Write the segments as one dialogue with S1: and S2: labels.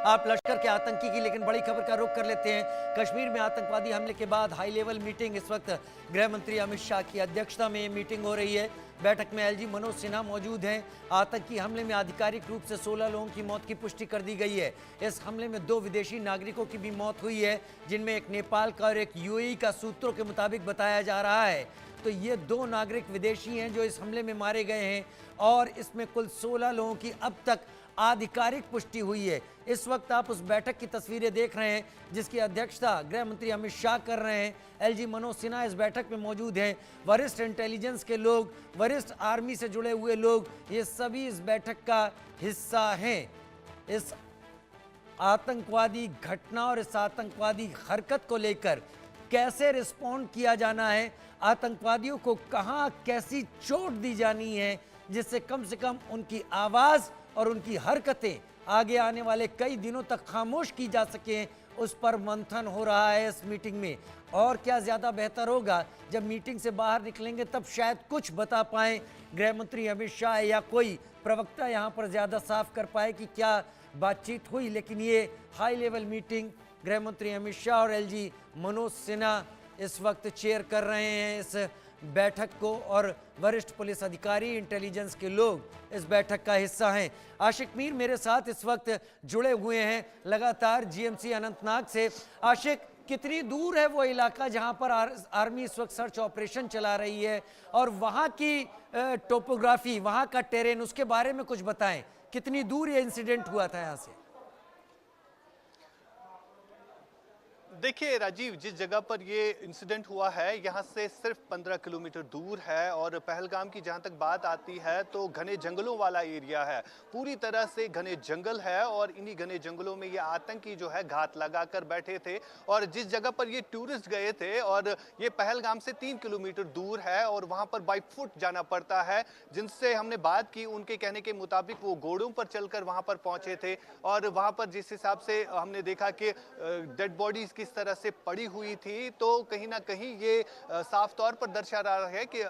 S1: आप लश्कर के आतंकी की लेकिन बड़ी खबर का रुख कर लेते हैं। कश्मीर में आतंकवादी हमले के बाद हाई लेवल मीटिंग, इस वक्त गृह मंत्री अमित शाह की अध्यक्षता में मीटिंग हो रही है। बैठक में एलजी मनोज सिन्हा मौजूद हैं। आतंकी हमले में आधिकारिक रूप से 16 लोगों की मौत की पुष्टि कर दी गई है। इस हमले में 2 विदेशी नागरिकों की भी मौत हुई है, जिनमें एक नेपाल का और एक यूएई का सूत्रों के मुताबिक बताया जा रहा है। तो ये 2 नागरिक विदेशी हैं जो इस हमले में मारे गए हैं और इसमें कुल 16 लोगों की अब तक आधिकारिक पुष्टि हुई है। इस वक्त आप उस बैठक की तस्वीरें देख रहे हैं जिसकी अध्यक्षता गृह मंत्री अमित शाह कर रहे हैं। एलजी मनोज सिन्हा इस बैठक में मौजूद हैं। वरिष्ठ इंटेलिजेंस के लोग, वरिष्ठ आर्मी से जुड़े हुए लोग, ये सभी इस बैठक का हिस्सा हैं। इस आतंकवादी घटना और इस आतंकवादी हरकत को लेकर कैसे रिस्पॉन्ड किया जाना है, आतंकवादियों को कहां कैसी चोट दी जानी है जिससे कम से कम उनकी आवाज़ और उनकी हरकतें आगे आने वाले कई दिनों तक खामोश की जा सकें, उस पर मंथन हो रहा है इस मीटिंग में। और क्या ज़्यादा बेहतर होगा, जब मीटिंग से बाहर निकलेंगे तब शायद कुछ बता पाएं गृह मंत्री अमित शाह या कोई प्रवक्ता यहाँ पर ज़्यादा साफ कर पाए कि क्या बातचीत हुई। लेकिन ये हाई लेवल मीटिंग गृह मंत्री अमित शाह और एलजी मनोज सिन्हा इस वक्त चेयर कर रहे हैं इस बैठक को, और वरिष्ठ पुलिस अधिकारी, इंटेलिजेंस के लोग इस बैठक का हिस्सा हैं। आशिक मीर मेरे साथ इस वक्त जुड़े हुए हैं लगातार जीएमसी अनंतनाग से। आशिक, कितनी दूर है वो इलाका जहां पर आर्मी इस वक्त सर्च ऑपरेशन चला रही है, और वहां की टोपोग्राफी, वहां का टेरेन, उसके बारे में कुछ बताएं। कितनी दूर ये इंसिडेंट हुआ था यहाँ से?
S2: देखिए राजीव, जिस जगह पर ये इंसिडेंट हुआ है यहाँ से सिर्फ 15 किलोमीटर दूर है, और पहलगाम की जहाँ तक बात आती है तो घने जंगलों वाला एरिया है, पूरी तरह से घने जंगल है, और इन्हीं घने जंगलों में ये आतंकी जो है घात लगाकर बैठे थे। और जिस जगह पर ये टूरिस्ट गए थे, और ये पहलगाम से 3 किलोमीटर दूर है, और वहाँ पर बाई फुट जाना पड़ता है। जिनसे हमने बात की, उनके कहने के मुताबिक वो घोड़ों पर चलकर वहाँ पर पहुँचे थे, और वहाँ पर जिस हिसाब से हमने देखा कि डेड बॉडीज किस तरह से पड़ी हुई थी, तो कहीं ना कहीं ये साफ तौर पर दर्शा रहा है कि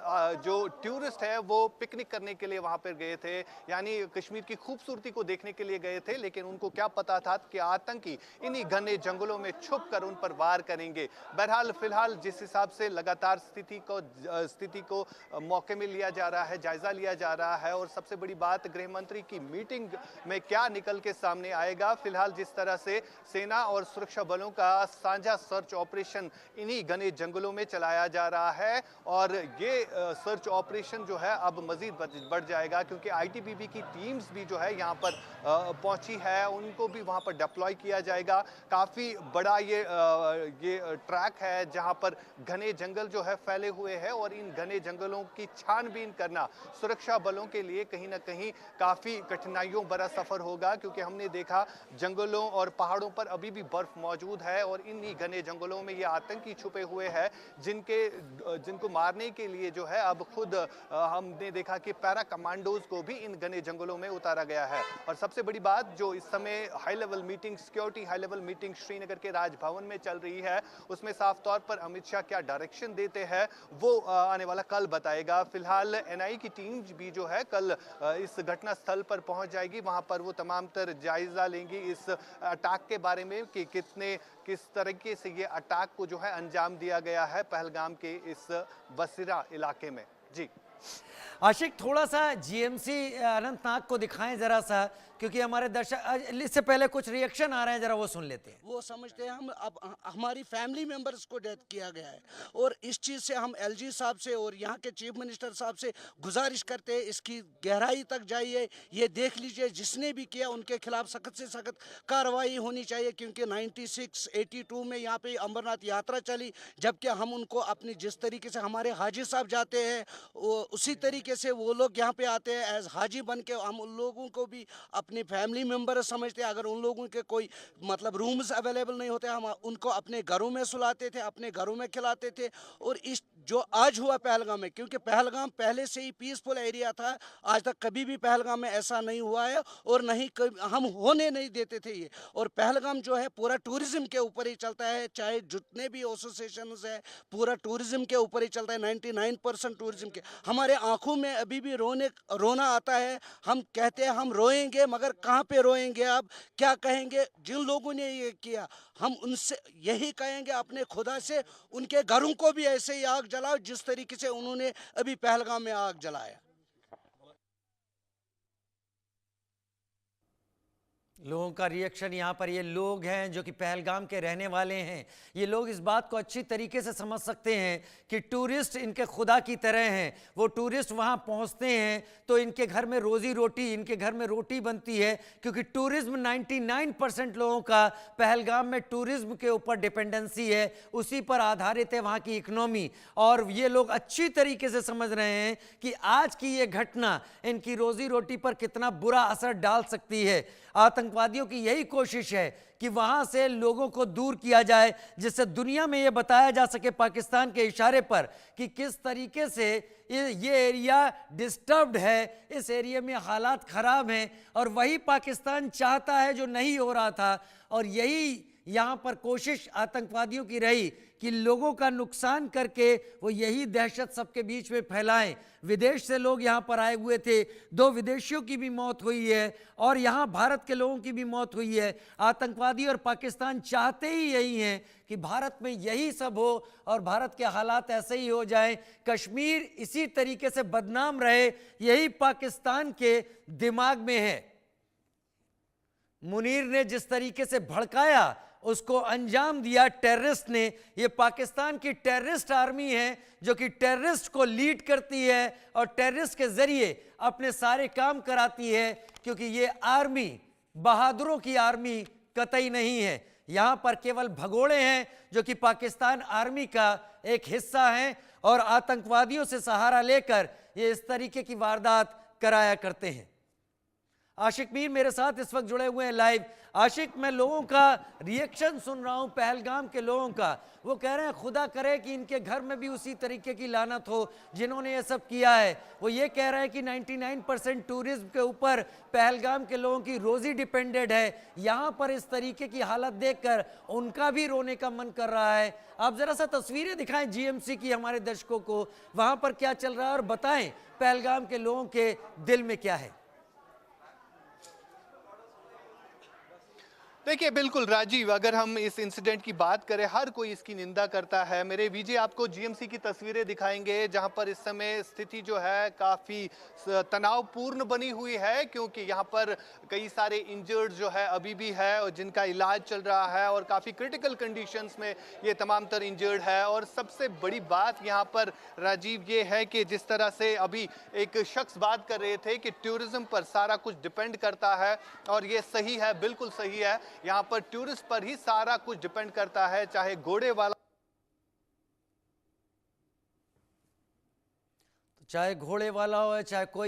S2: जो टूरिस्ट है वो पिकनिक करने के लिए वहां पर गए थे, यानी कश्मीर की खूबसूरती को देखने के लिए गए थे। लेकिन उनको क्या पता था कि आतंकी इन्हीं घने जंगलों में छुप कर उन पर वार करेंगे। बहरहाल फिलहाल जिस हिसाब से लगातार स्थिति को मौके में लिया जा रहा है, जायजा लिया जा रहा है, और सबसे बड़ी बात गृह मंत्री की मीटिंग में क्या निकल के सामने आएगा। फिलहाल जिस तरह से सेना और सुरक्षा बलों का साझा सर्च ऑपरेशन इन्हीं घने जंगलों में चलाया जा रहा है, और ये सर्च ऑपरेशन जो है अब मजीद बढ़ जाएगा, क्योंकि आईटीबीपी की टीम्स भी जो है यहाँ पर पहुंची है, उनको भी वहाँ पर डिप्लॉय किया जाएगा। काफ़ी बड़ा ये ट्रैक है जहाँ पर घने जंगल जो है फैले हुए हैं, और इन घने जंगलों की छानबीन करना सुरक्षा बलों के लिए कहीं ना कहीं काफ़ी कठिनाइयों भरा सफ़र होगा, क्योंकि हमने देखा जंगलों और पहाड़ों पर अभी भी बर्फ मौजूद है, और इन्हीं घने जंगलों में ये आतंकी छुपे हुए हैं जिनको मारने के लिए जो है अब खुद हमने देखा कि पैरा कमांडोज को भी इन घने जंगलों में उतारा गया है। और सबसे बड़ी बात, जो इस समय high level meeting, security high level meeting Srinagar के राजभवन में चल रही है, उसमें साफ तौर पर अमित शाह क्या डायरेक्शन देते हैं वो आने वाला कल बताएगा। फिलहाल एनआई की टीम भी जो है कल इस घटना स्थल पर पहुंच जाएगी, वहां पर वो तमाम तर जायजा लेंगी इस अटैक के बारे में कि किस तरीके से ये अटैक को जो है अंजाम दिया गया है पहलगाम के इस बसिरा इलाके में। जी
S1: आशिक, थोड़ा सा जीएमसी अनंतनाग को दिखाएं जरा सा, क्योंकि हमारे दर्शक इससे पहले कुछ रिएक्शन आ रहे हैं, जरा वो सुन लेते हैं।
S3: वो समझते हैं हम अब हमारी फैमिली मेंबर्स को डेथ किया गया है, और इस चीज़ से हम एलजी साहब से और यहाँ के चीफ मिनिस्टर साहब से गुजारिश करते हैं, इसकी गहराई तक जाइए, ये देख लीजिए, जिसने भी किया उनके खिलाफ सख्त से सख्त कार्रवाई होनी चाहिए। क्योंकि 96-82 में यहाँ पे अमरनाथ यात्रा चली, जबकि हम उनको अपनी जिस तरीके से हमारे हाजी साहब जाते हैं उसी तरीके से वो लोग यहाँ पे आते हैं एज हाजी बन के। हम उन लोगों को भी अपने फैमिली मेम्बर समझते हैं। अगर उन लोगों के कोई मतलब रूम्स अवेलेबल नहीं होते, हम उनको अपने घरों में सुलाते थे, अपने घरों में खिलाते थे, और इस जो आज हुआ पहलगाम में, क्योंकि पहलगाम पहले से ही पीसफुल एरिया था, आज तक कभी भी पहलगाम में ऐसा नहीं हुआ है और नहीं हम होने नहीं देते थे ये। और पहलगाम जो है पूरा टूरिज्म के ऊपर ही चलता है, चाहे जितने भी एसोसिएशन है पूरा टूरिज्म के ऊपर ही चलता है, 99% टूरिज्म के। हमारे आंखों में अभी भी रोना आता है, हम कहते हैं हम रोएंगे, मगर कहाँ पे रोएंगे, अब क्या कहेंगे जिन लोगों ने ये किया, हम उनसे यही कहेंगे अपने खुदा से, उनके घरों को भी ऐसे ही आग जलाओ जिस तरीके से उन्होंने अभी पहलगाम में आग जलाया।
S1: लोगों का रिएक्शन यहाँ पर, ये लोग हैं जो कि पहलगाम के रहने वाले हैं, ये लोग इस बात को अच्छी तरीके से समझ सकते हैं कि टूरिस्ट इनके खुदा की तरह हैं। वो टूरिस्ट वहाँ पहुँचते हैं तो इनके घर में रोजी रोटी, इनके घर में रोटी बनती है, क्योंकि टूरिज्म 99% लोगों का पहलगाम में टूरिज्म के ऊपर डिपेंडेंसी है, उसी पर आधारित है वहाँ की इकोनॉमी। और ये लोग अच्छी तरीके से समझ रहे हैं कि आज की ये घटना इनकी रोजी रोटी पर कितना बुरा असर डाल सकती है। आतंकवादियों की यही कोशिश है कि वहां से लोगों को दूर किया जाए, जिससे दुनिया में यह बताया जा सके पाकिस्तान के इशारे पर कि किस तरीके से ये एरिया डिस्टर्ब्ड है, इस एरिया में हालात खराब हैं, और वही पाकिस्तान चाहता है जो नहीं हो रहा था। और यही यहाँ पर कोशिश आतंकवादियों की रही कि लोगों का नुकसान करके वो यही दहशत सबके बीच में फैलाएं। विदेश से लोग यहाँ पर आए हुए थे, 2 विदेशियों की भी मौत हुई है और यहाँ भारत के लोगों की भी मौत हुई है। आतंकवादी और पाकिस्तान चाहते ही यही हैं कि भारत में यही सब हो और भारत के हालात ऐसे ही हो जाएं, कश्मीर इसी तरीके से बदनाम रहे, यही पाकिस्तान के दिमाग में है। मुनीर ने जिस तरीके से भड़काया, उसको अंजाम दिया टेररिस्ट ने। ये पाकिस्तान की टेररिस्ट आर्मी है जो कि टेररिस्ट को लीड करती है और टेररिस्ट के जरिए अपने सारे काम कराती है, क्योंकि ये आर्मी बहादुरों की आर्मी कतई नहीं है। यहां पर केवल भगोड़े हैं जो कि पाकिस्तान आर्मी का एक हिस्सा हैं और आतंकवादियों से सहारा लेकर ये इस तरीके की वारदात कराया करते हैं। आशिक मीर मेरे साथ इस वक्त जुड़े हुए हैं लाइव। आशिक, मैं लोगों का रिएक्शन सुन रहा हूं, पहलगाम के लोगों का। वो कह रहे हैं खुदा करे कि इनके घर में भी उसी तरीके की लानत हो जिन्होंने ये सब किया है। वो ये कह रहे हैं कि 99% टूरिज्म के ऊपर पहलगाम के लोगों की रोजी डिपेंडेड है। यहाँ पर इस तरीके की हालत देखकर उनका भी रोने का मन कर रहा है। आप जरा सा तस्वीरें दिखाएं जीएमसी की हमारे दर्शकों को, वहां पर क्या चल रहा है, और बताएं पहलगाम के लोगों के दिल में क्या है।
S2: देखिए बिल्कुल राजीव, अगर हम इस इंसिडेंट की बात करें, हर कोई इसकी निंदा करता है। मेरे विजय आपको जीएमसी की तस्वीरें दिखाएंगे जहां पर इस समय स्थिति जो है काफ़ी तनावपूर्ण बनी हुई है, क्योंकि यहां पर कई सारे इंजर्ड जो है अभी भी है और जिनका इलाज चल रहा है और काफ़ी क्रिटिकल कंडीशंस में ये तमाम तर इंजर्ड है। और सबसे बड़ी बात यहाँ पर राजीव ये है कि जिस तरह से अभी एक शख्स बात कर रहे थे कि टूरिज्म पर सारा कुछ डिपेंड करता है, और ये सही है, बिल्कुल सही है। यहाँ पर टूरिस्ट पर ही सारा कुछ डिपेंड करता है, चाहे घोड़े वाला,
S1: चाहे घोड़े वाला हो, चाहे कोई